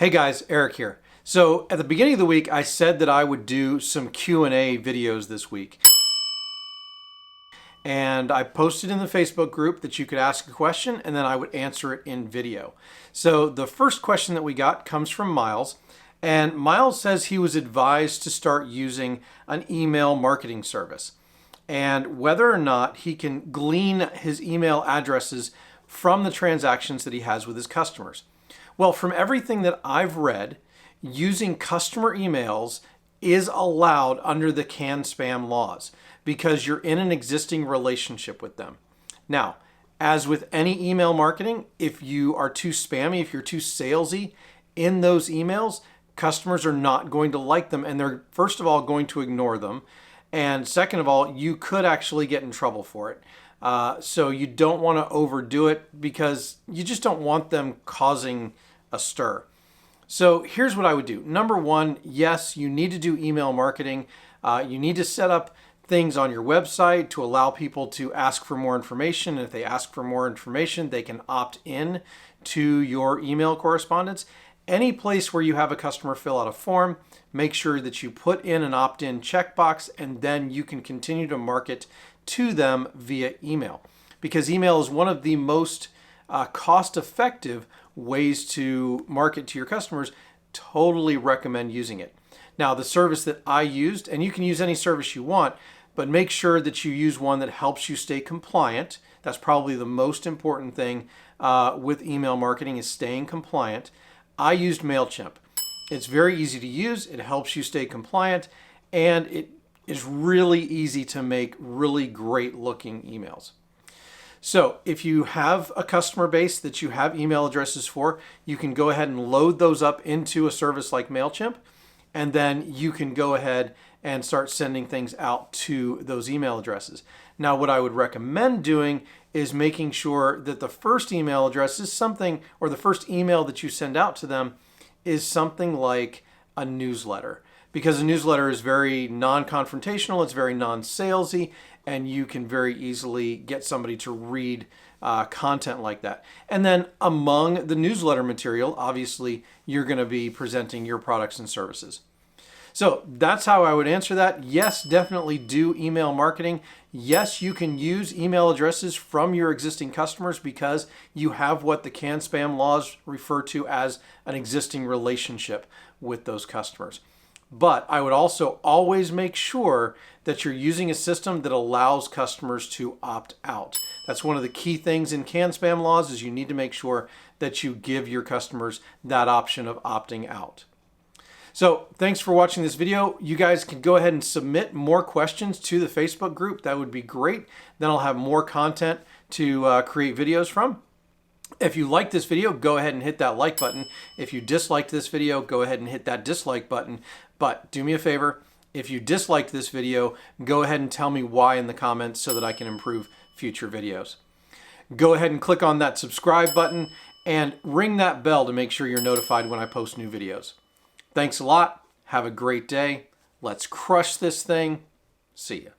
Hey guys, Eric here. So at the beginning of the week, I said that I would do some Q&A videos this week. And I posted in the Facebook group that you could ask a question and then I would answer it in video. So the first question that we got comes from Miles. And Miles says he was advised to start using an email marketing service, and whether or not he can glean his email addresses from the transactions that he has with his customers. Well, from everything that I've read, using customer emails is allowed under the CAN-SPAM laws because you're in an existing relationship with them. Now, as with any email marketing, if you are too spammy, if you're too salesy in those emails, customers are not going to like them, and they're first of all going to ignore them. And second of all, you could actually get in trouble for it. So you don't want to overdo it because you just don't want them causing a stir. So here's what I would do. Number one, yes, you need to do email marketing. You need to set up things on your website to allow people to ask for more information. And if they ask for more information, they can opt in to your email correspondence. Any place where you have a customer fill out a form, make sure that you put in an opt-in checkbox, and then you can continue to market to them via email, because email is one of the most cost-effective ways to market to your customers. Totally recommend using it. Now, the service that I used, and you can use any service you want, but make sure that you use one that helps you stay compliant. That's probably the most important thing with email marketing, is staying compliant. I used MailChimp. It's very easy to use. It helps you stay compliant, and it is really easy to make really great looking emails. So if you have a customer base that you have email addresses for, you can go ahead and load those up into a service like MailChimp, and then you can go ahead and start sending things out to those email addresses. Now, what I would recommend doing is making sure that the first email address is something, or the first email that you send out to them is something like a newsletter, because a newsletter is very non-confrontational, it's very non-salesy, and you can very easily get somebody to read content like that. And then among the newsletter material, obviously, you're going to be presenting your products and services. So that's how I would answer that. Yes, definitely do email marketing. Yes, you can use email addresses from your existing customers because you have what the CAN-SPAM laws refer to as an existing relationship with those customers. But I would also always make sure that you're using a system that allows customers to opt out. That's one of the key things in CAN-SPAM laws, is you need to make sure that you give your customers that option of opting out. So thanks for watching this video. You guys can go ahead and submit more questions to the Facebook group. That would be great. Then I'll have more content to create videos from. If you like this video, go ahead and hit that like button. If you disliked this video, go ahead and hit that dislike button. But do me a favor, if you disliked this video, go ahead and tell me why in the comments so that I can improve future videos. Go ahead and click on that subscribe button and ring that bell to make sure you're notified when I post new videos. Thanks a lot. Have a great day. Let's crush this thing. See ya.